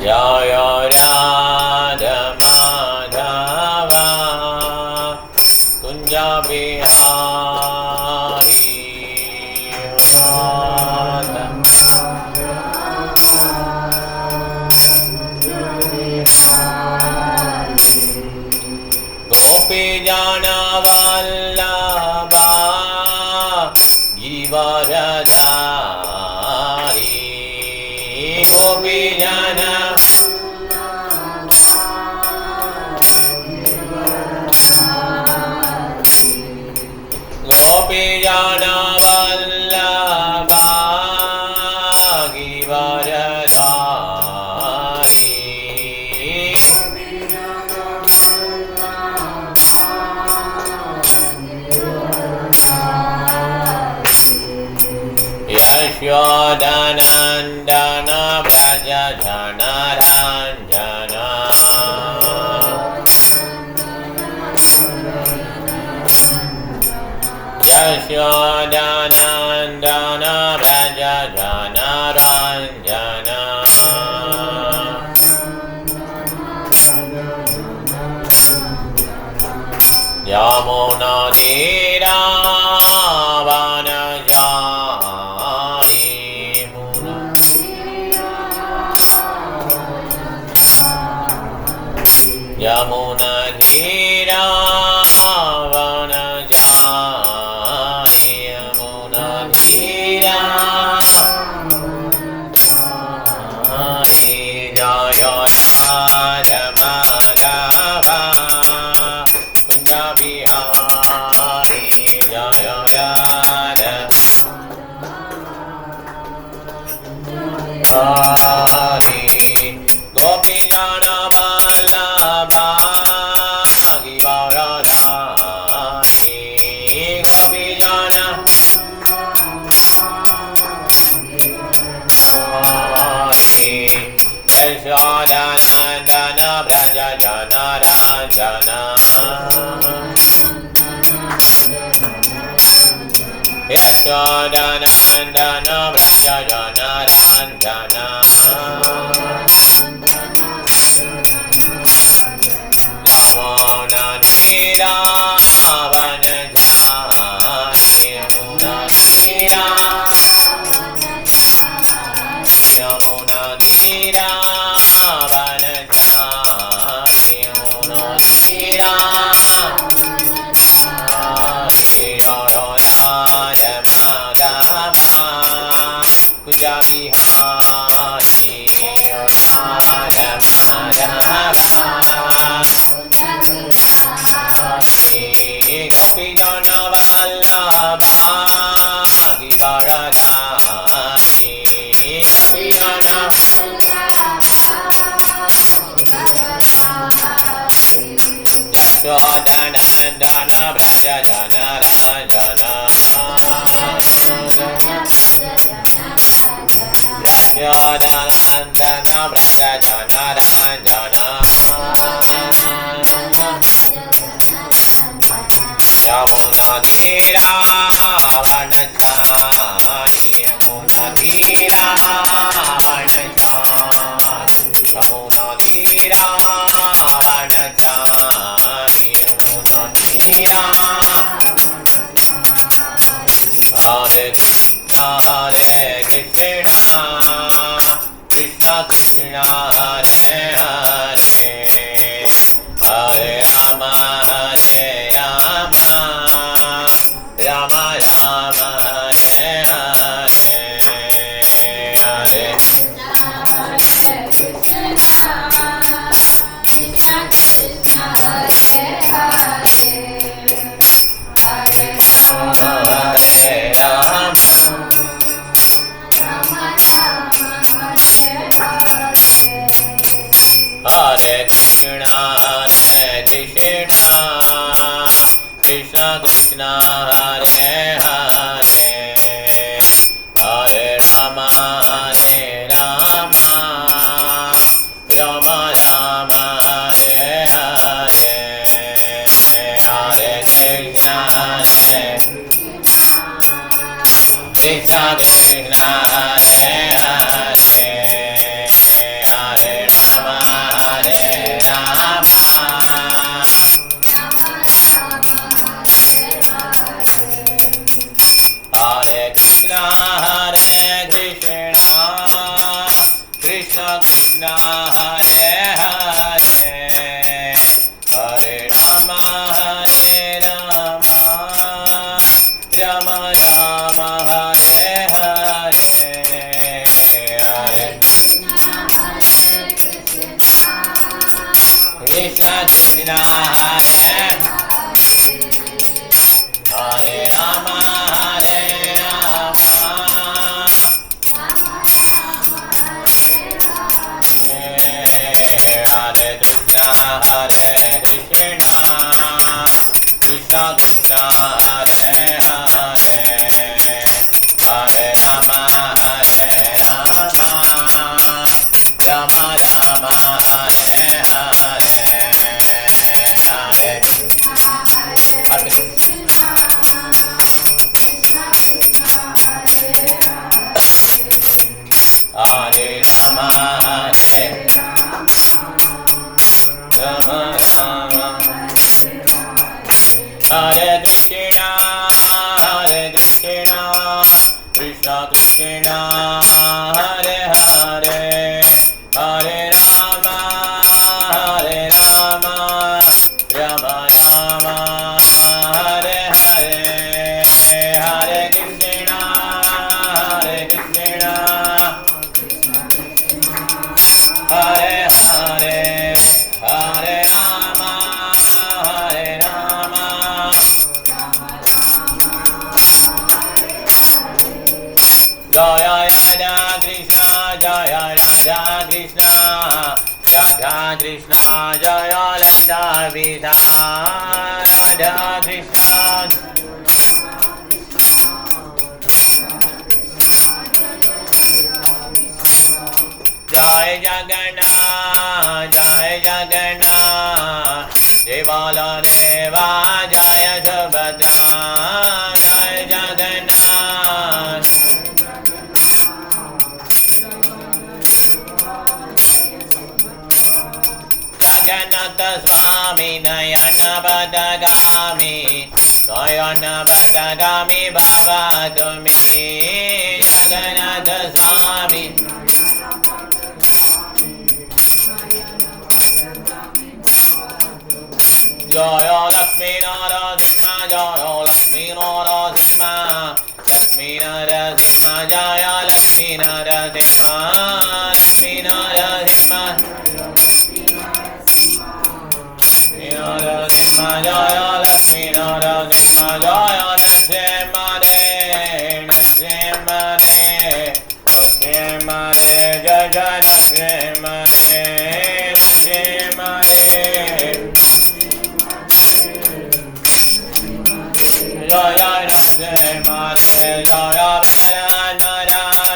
Jaya Radha Madhava Kunja Bihari Radha Gopi Jana Vallabha Givaradhari Gopi Jana Gopi Jana Vallabha Givaradhari Yashodanandana Braja Jana Ranjana Yashodanandana Braja Jana Ranjana Yamuna Tira Vanajari Muna Yamuna Tira Vanajari Yamuna Tira Jaya Radha Madhava Kunja Bihari Jaya Radha Hari Gopi Jana Vallabha Givaradhari Gopi Jana Hari Yashodanandana Braja Jana Ranjana Yashodanandana Braja Jana Ranjana Yamuna Tira Vanajari Yamuna Tira Yamuna Tira Vanajari Yamuna Tira Jaya Radha Madhava Kunja Bihari Radha Madhava Gopi Jana Vallabha Givaradhari Gopi Jana Yashodanandana Braja Jana Ranjana Yashodanandana Braja Jana Ranjana Yamuna Tira Vanajari Yamuna Tira Vanajari Yamuna Tira Vanajari Yamuna Tira Hare Krishna Hare Krishna Krishna Krishna Hare Hare Hare Rama Hare Rama Rama Rama Hare Hare Hare Hare Rama Hare Krishna Hare Krishna Krishna Krishna Hare Hare Hare Rama Hare Rama Rama Rama Hare Hare Hare Krishna Hare Krishna Krishna Hare Hare Hare Krishna Krishna Hare Hare Hare Rama Hare Rama Rama Rama Hare Hare Hare Krishna Krishna Hare Hare Rama Hare Rama Hare Krishna Hare Krishna Krishna Krishna Hare Hare Hare Rama Hare Rama Rama Rama Hare Hare Hare Hare Rama Hare Rama Rama Hare Krishna Krishna Krishna Hare Hare Hare Rama Rama Rama Hare Hare Hare Krishna Hare Hare Hare Rama Jaya Radha Krishna Jaya Radha Krishna Radha Krishna Jaya Radha Vida Radha Krishna Jai Jagannath Jai Baladeva Jaya Subhadra Jai Jagannath Jagannatha Swami Nayana Badagami Nayana Badagami Baba Tumi Jagannatha Swami Jaya Lakshmi Narasimha Jaya Lakshmi Narasimha Lakshmi Narasimha Jaya Lakshmi Narasimha Lakshmi Narasimha Narasimha Jaya Lakshmi Narasimha Jaya Narasimha Narasimha Narasimha Jaya Narasimha Narasimha Jaya Narasimha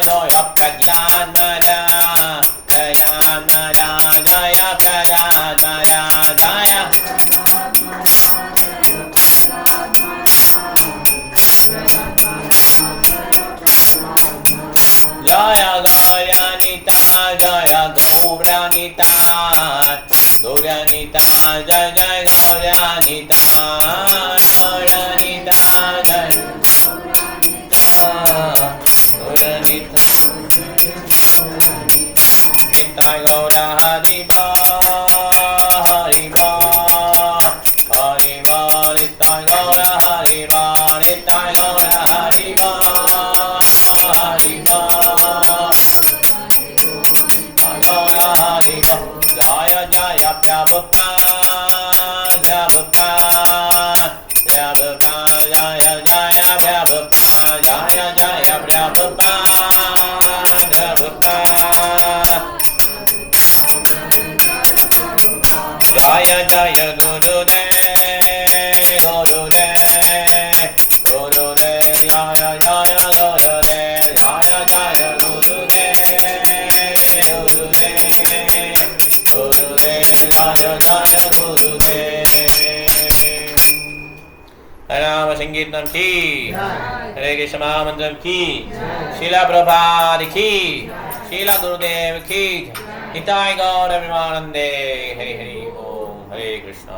Jaya Pradhanmara Jaya Pradhanmara Jaya Jaya Pradhanmara Jaya Jaya Gauranita Jaya Gauranita Gauranita Jaya Gauranita Gauranita Gauranita Nitai Gaura Hariba Hariba Hariba Nitai Gaura Hariba Nitai Gaura Hariba Hariba Gaura Hariba Jaya Jaya Prabhupada Prabhupada Prabhupada Jaya Jaya Prabhupada Jaya Jaya Prabhupada Prabhupada Jaya Jaya Gurudev Gurudev Gurudev Jaya Jaya Gurudev Jaya Jaya Gurudev Gurudev Gurudev Jaya Jaya Gurudev Hare Rama Sankirtanam ki Hare Krishna Mahamantram ki Srila Prabhupada ki Srila Gurudev ki Nitai Gaura Premanande Hare Hare Om Hare Krishna